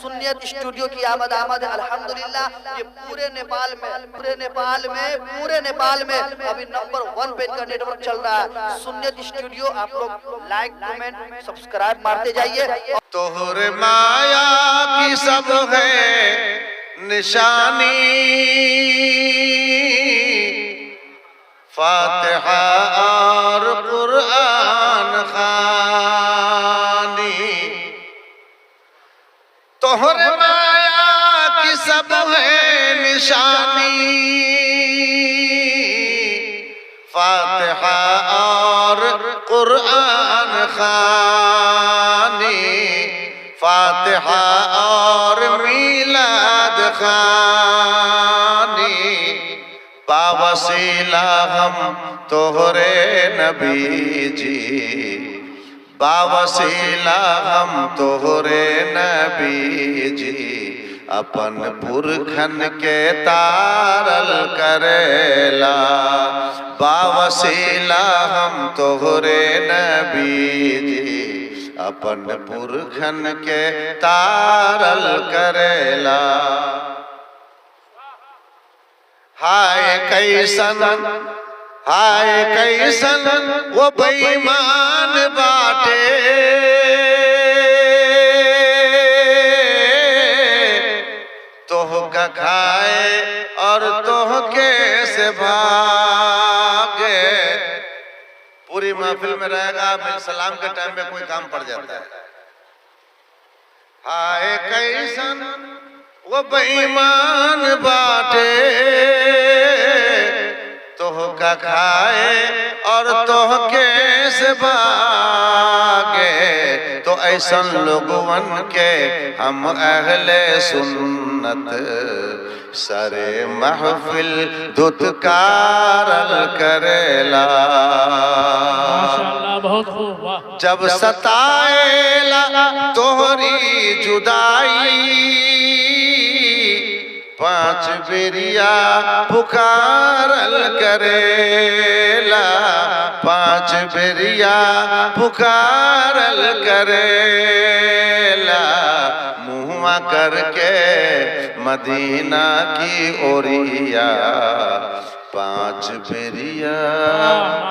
सुन्नियत studio की आमद अल्हम्दुलिल्लाह। ये पूरे नेपाल में अभी नंबर 1 पे इनका नेटवर्क चल रहा है। सुन्नियत स्टूडियो, आप लोग लाइक कमेंट सब्सक्राइब मारते जाइए। तोहरे माया की सब है निशानी, फातिहा और कुरान खानी। तोहरे माया की सब है निशानी, फातिहा और कुरान खानी, फातिहा और मीलाद खानी। बावसीला हम तोहरे नबी जी, बावसीला हम तोहरे नबी जी, अपन पुरखन के तारल करेला। बावसीला हम तोहरे नबी जी, अपन पुरखन के तारल करेला। हाय कैसन वो बेईमान बाटे, तोह का खाए और तोह के से भागे। पूरी महफिल में रहेगा, मिल सलाम के टाइम में कोई काम पड़ जाता है। हाय कैसन वो बेईमान बाटे, तोह का खाए और तोह के से भागे। तो ऐसन लोगवन के हम अहले सुन्नत सरे महफिल दुत्कारल करेला। बहुत खूब, वाह। जब सताएला तोहरी जुदाई, पांच बेरिया पुकारल करेला, पांच बेरिया पुकारल करेला। मुँहवा करके मदीना की ओरिया, पांच बेरिया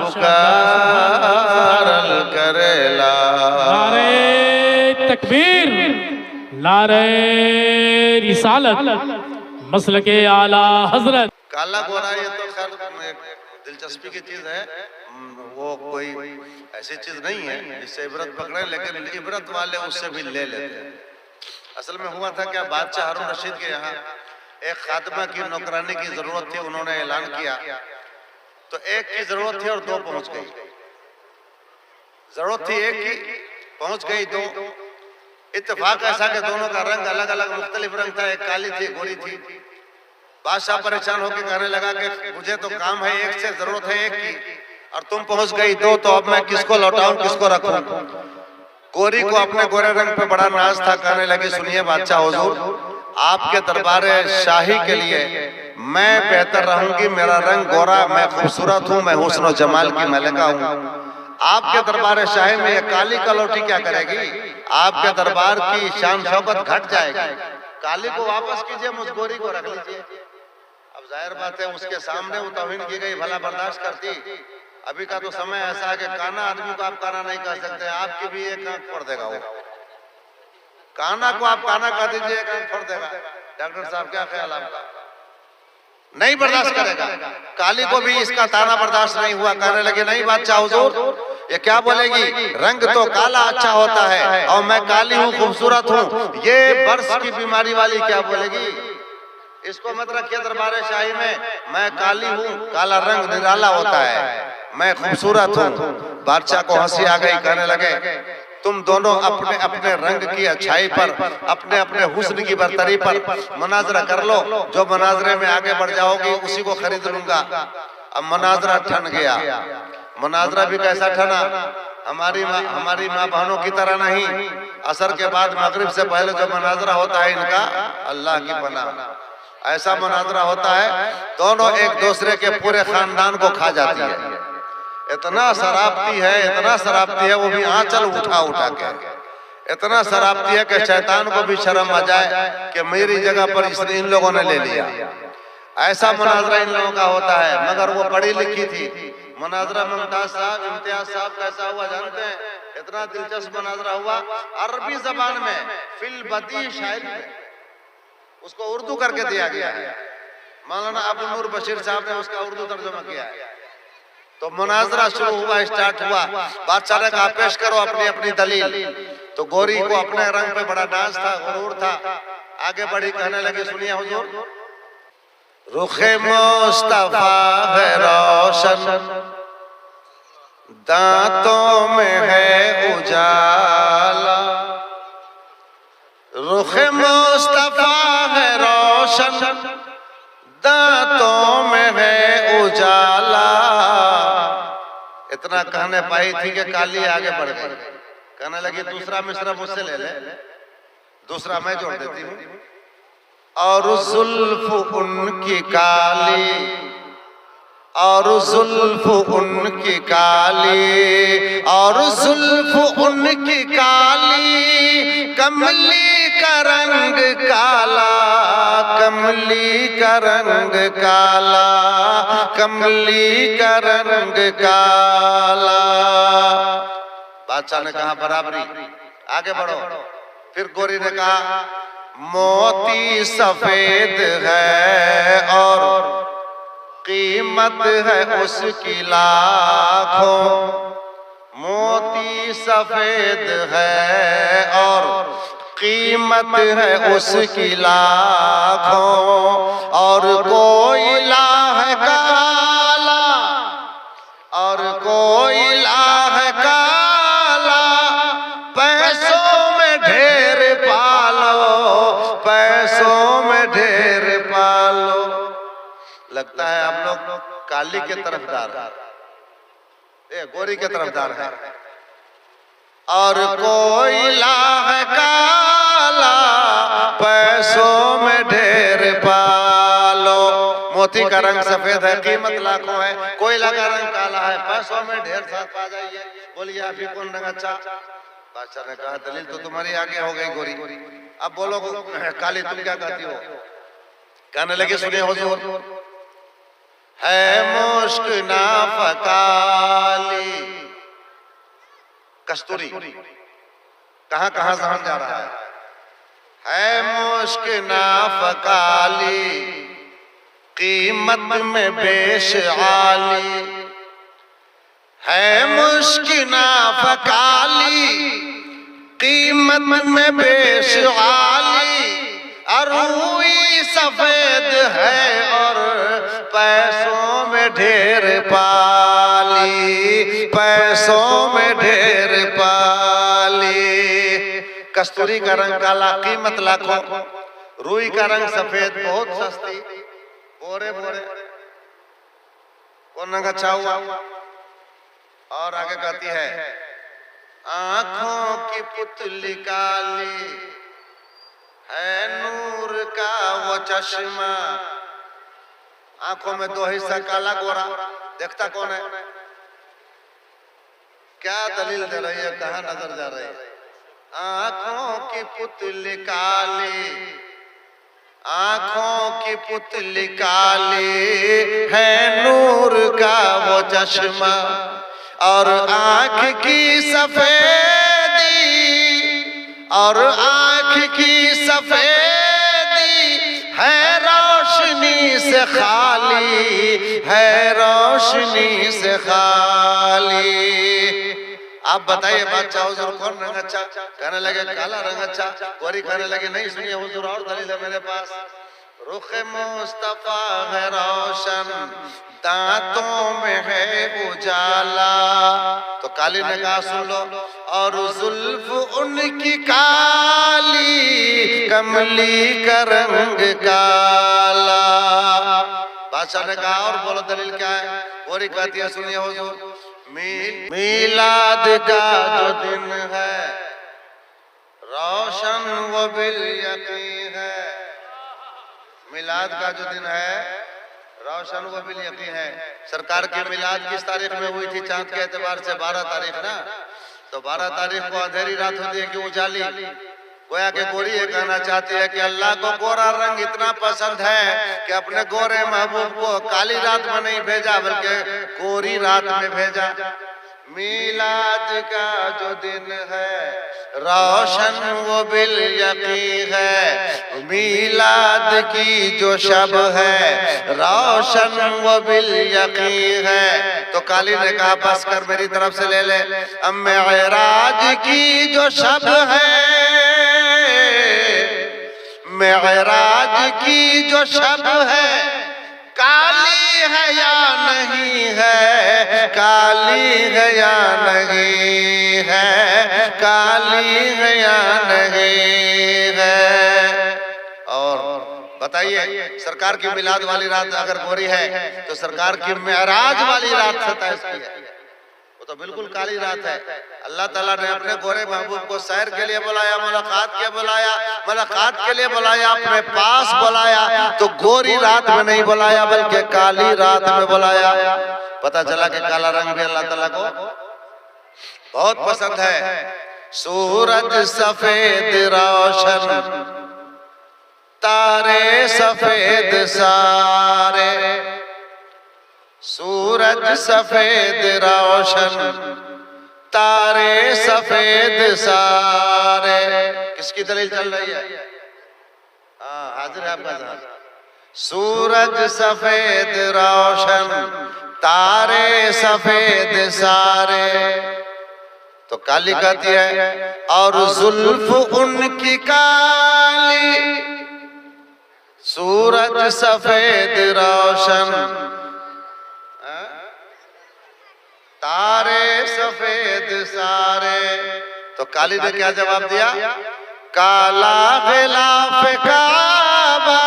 पुकारल करेला। नारे तकबीर, नारे रिसालत, मसलके आला हजरत। काला गोरा ये तो खैर दिलचस्पी की चीज है, वो कोई ऐसी चीज नहीं है जिससे इबरत पकड़े, लेकिन इबरत वाले उससे भी ले लेते हैं। असल में हुआ था क्या, बादशाह हारून रशीद के यहाँ एक खादिमा की नौकरानी की जरूरत थी। उन्होंने ऐलान किया तो एक की जरूरत थी और दो पहुंच गई। जरूरत थी एक की, पहुंच गई दो। इत्तेफाक ऐसा कि दोनों का रंग अलग अलग मुख्तलिफ रंग था, एक काली थी, गोरी थी। बादशाह परेशान होकर कहने लगा कि मुझे तो काम है एक से, जरूरत है एक की, और तुम पहुंच गई दो, तो अब मैं किसको लौटाऊं, किसको रखूं। गोरी को अपने गोरे रंग पे बड़ा नाज था। कहने लगी, सुनिए बादशाह हुजूर, आपके दरबारे शाही के लिए मैं बेहतर रहूंगी। मेरा रंग गोरा, मैं खूबसूरत हूँ, मैं हुस्न और जमाल की मलिका हूँ। आपके दरबार शाही में ये काली कलौटी क्या करेगी? आपके दरबार की शान शौकत घट जाएगी। काली को वापस कीजिए, मुझ गोरी को रख लीजिए। अब जाहिर बात है उसके सामने वो तौहीन की गई, भला बर्दाश्त करती। अभी का तो समय ऐसा है कि काना आदमी को आप काना नहीं कह सकते, आपकी भी एक आंख फोड़ देगा वो। काना को आप काना कह दीजिए, एक आंख फोड़ देगा। डॉक्टर साहब क्या ख्याल आपका? नहीं बर्दाश्त करेगा। काली को भी इसका ताना बर्दाश्त नहीं हुआ। कहने लगे, नहीं बादशाह हुजूर, ये क्या बोलेगी? रंग तो काला अच्छा होता है और मैं काली हूँ, खूबसूरत हूँ, ये बर्स की बीमारी वाली क्या बोलेगी? इसको मत रखिए दरबार शाही में। मैं काली हूँ, काला रंग निराला होता है, मैं खूबसूरत हूँ। बादशाह को हंसी आ गई। कहने लगे, तुम दोनों अपने अपने रंग की अच्छाई पर, अपने अपने हुस्न की बरतरी पर मुनाजरा कर लो। जो मुनाजरे में आगे बढ़ जाओगे उसी को खरीद लूंगा। अब मुनाजरा ठन गया। मुनाजरा भी कैसा ठना? हमारी माँ बहनों की तरह नहीं। असर के बाद मगरिब से पहले जो मुनाजरा होता है इनका, अल्लाह की पनाह, ऐसा मुनाजरा होता है दोनों एक दूसरे के पूरे खानदान को खा जाती है। इतना शराबती है, इतना शराबती है, वो भी आंचल उठा उठा के। इतना शराबती है कि शैतान को भी शर्म आ जाए कि मेरी जगह पर इसने इन लोगों ने ले लिया। ऐसा मुनाजरा इन लोगों का होता है। मगर वो पढ़ी लिखी थी। मुनाजरा मुमताज साहब, इम्तियाज साहब कैसा हुआ जानते हैं? इतना दिलचस्प मुनाजरा हुआ अरबी जबान में, फिल बदी शायरी में, उसको उर्दू करके दिया गया है। मौलाना अबू नूर बशीर साहब ने उसका उर्दू तर्जुमा किया है। तो मुनाजरा शुरू हुआ, स्टार्ट हुआ। बादशाह ने कहा पेश करो अपनी अपनी दलील। तो गोरी को अपने रंग पे बड़ा नाज था, गुरूर था। आगे बढ़ी, कहने लगी, सुनिए हुजूर। रुखे मुस्तफा है रोशन, दांतों में है उजाला। रुखे मुस्तफा है रोशन, दांतों में है उजाला। इतना कहने पाई थी कि काली आगे बढ़ गई। कहने लगी दूसरा मिसरा मुझसे ले ले, दूसरा मैं जोड़ देती हूँ। और जुल्फ उनकी काली, और जुल्फ उनकी काली, और जुल्फ उनकी काली, कमली का रंग काला, कमली का रंग काला, कमली का रंग काला। बादशाह ने कहा बराबरी, आगे बढ़ो। फिर गोरी ने कहा मोती सफेद है और कीमत है उसकी लाखों। मोती सफेद है और कीमत है उसकी लाखों। और कोयला है काला, और कोयला है काला, पैसों में ढेर पालो, पैसों में ढेर पालो। लगता है आप लोग काली के तरफदार है, गोरी के तरफदार है। और कोयला है काला, पैसों में ढेर पालो। मोती का रंग सफेद है, कीमत लाखों है। कोयला का रंग काला है, पैसों में ढेर साथ पा जाइए। बोलिए आप ही कौन रंग अच्छा? बादशाह ने कहा दलील तो तुम्हारी आगे हो गई गोरी, अब बोलो काली तुम क्या कहती हो? कहने लगे सुनिए हुजूर। है मुश्क नाफ काली, कस्तूरी कहां कहां जहां जा रहा है मुश्क नाफ काली, कीमत में बेश आली। है मुश्क नाफ काली, कीमत में बेश आली। अरूई सफेद है और पैसों में ढेर पाली, पैसों में ढेर पाली। कस्तूरी का रंग काला, कीमत लाखों। रूई का रंग सफेद, बहुत सस्ती, बोरे बोरे। कौन रंग अच्छा हुआ? और आगे कहती है आंखों की पुतली काली, है नूर का वो चश्मा। आंखों में दो हिस्सा, काला गोरा, देखता कौन है? क्या दलील दे रही है, कहां नजर जा रही है? आंखों की पुतली काली, आंखों की पुतली काली, है नूर का वो चश्मा। और आंख की सफेदी, और आंख की सफेदी, है रोशनी से खाली, है रोशनी से खाली। आप बताइए बादशाह हुजूर कौन रंग अच्छा? कहने लगे काला रंग अच्छा। गोरी कहने लगे नहीं, सुनिए हुजूर और दलील है मेरे पास। रुख मुस्तफा है रोशन, दांतों में है उजाला। तो काली ने कहा सुन लो। और जुल्फ उनकी काली, कमली का रंग काला। बादशाह ने कहा और बोलो दलील क्या है? गोरी कहती है सुनिए हुजूर। मीलाद का जो दिन है, रोशन वो बिल यकीन है। मिलाद का जो दिन है, रोशन वो बिल यकीन है। सरकार की मिलाद किस तारीख में हुई थी? चांद के एतबार से 12 तारीख ना। तो 12 तारीख को अंधेरी रात होती है कि उजाली। गोया के गोरी ये कहना चाहती है कि अल्लाह को गोरा रंग इतना पसंद है कि अपने गोरे महबूब को काली रात में नहीं भेजा बल्कि गोरी रात में भेजा। मीलाद का जो दिन है रोशन वो बिल यकीन है, मीलाद की जो शब है रोशन वो बिल यकीन है। तो काली ने कहा बस कर मेरी तरफ से ले ले। अब मेराज की जो शब है, मेराज की जो शब है, काली है या नहीं है, काली है या नहीं है, काली है या नहीं है। और बताइए सरकार की मिलाद वाली रात अगर गोरी है तो सरकार की मेराज वाली रात 27 की है, वो तो बिल्कुल काली रात है। अल्लाह ताला ने अपने गोरे महबूब को सैर के लिए बुलाया, मुलाकात के बुलाया, मुलाकात के लिए बुलाया, अपने पास बुलाया, तो गोरी रात में नहीं बुलाया बल्कि काली रात में बुलाया। पता चला कि काला रंग भी अल्लाह ताला को बहुत पसंद है। सूरज सफेद रोशन, तारे सफेद सारे, सूरज सफेद रोशन, तारे सफेद सारे। किसकी दलील चल रही है? हाँ हाजिर है आपका जहां। सूरज सफेद रोशन, तारे सफेद सारे। तो काली कहती है और जुल्फ उनकी काली, सूरज सफेद रोशन, तारे सफेद सारे। तो काली ने क्या जवाब दिया? काला गिलाफ काबा,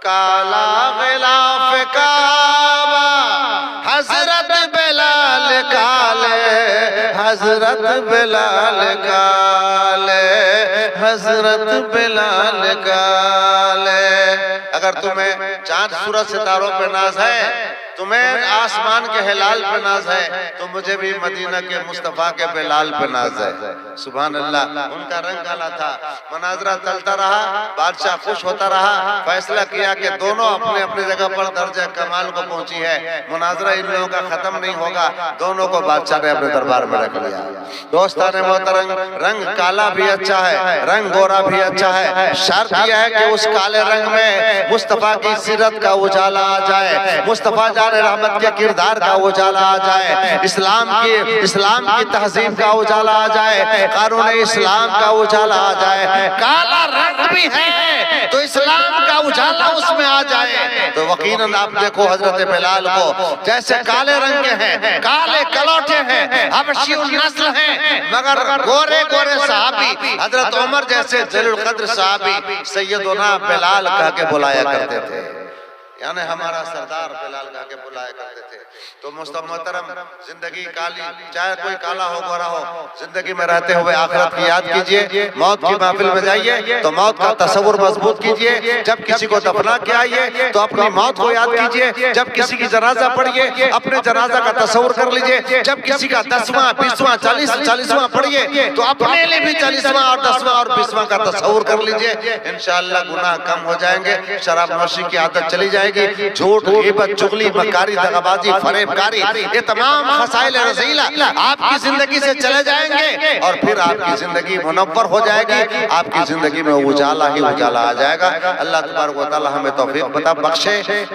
काला गिलाफ काबा, हजरत बिलाल काले, हजरत बिलाल काले, हजरत बिलाल काले। अगर तुम्हें चांद सूरज सितारों पे नाज है, तुम्हें आसमान के हिलाल पे नाज है, तो मुझे भी मदीना के मुस्तफा के बिलाल पे नाज है। सुभान अल्लाह। उनका रंग काला था, मनाजरा चलता रहा, बादशाह खुश होता रहा, फैसला किया कि दोनों अपने अपने जगह पर दर्जा कमाल को पहुंची है, मुनाजरा इन लोगों का खत्म नहीं होगा। दोनों को बादशाह ने अपने दरबार में रख लिया। दोस्तान मोहतरम, रंग काला भी अच्छा है, रंग गोरा भी अच्छा है, शर्त यह है कि उस काले रंग में मुस्तफा की सीरत का उजाला आ जाए, मुस्तफा रहमत के किरदार का उजाला आ जाए, इस्लाम की तहजीब का उजाला आ जाए, कानून इस्लाम का उजाला आ जाए। काला रंग भी है तो इस्लाम का उजाला उसमें आ जाए। तो यकीनन आप देखो हजरत बिलाल को, जैसे काले रंग के हैं, काले कलौटे हैं, हबशी नस्ल हैं, मगर गोरे गोरे सहाबी हजरत उमर जैसे जलील कद्र सहाबी सैयदना बिलाल कह के बुलाया करते थे, यानी हमारा सरदार बिलाल कह के बुलाया करते थे। तो मोहतरम, जिंदगी काली, चाहे कोई काला हो गोरा हो, जिंदगी में रहते हुए आखिरत की याद कीजिए। मौत की महफिल में जाइए तो मौत का तस्वुर मजबूत कीजिए। जब किसी को दफना के आइए तो अपनी मौत को याद कीजिए। जब किसी की जनाजा पढ़िए अपने जनाजा का तस्वुर कर लीजिए। जब किसी का 10वां 20वां 40वां पढ़िए तो अपने लिए भी 40वां और 10वां और 20वां का तस्वुर कर लीजिए। इंशाअल्लाह गुनाह कम हो जाएंगे, शराब नोशी की आदत चली जाएगी, झूठ गीबत चुगली मकारी दगाबाजी फरेबकारी ये तमाम खसाइल रज़ीला आपकी जिंदगी से चले जाएंगे और फिर आपकी जिंदगी मुनव्वर हो जाएगी, आपकी जिंदगी में उजाला ही उजाला आ जाएगा। अल्लाह तबारक व तआला हमें तौफीक बख्शे।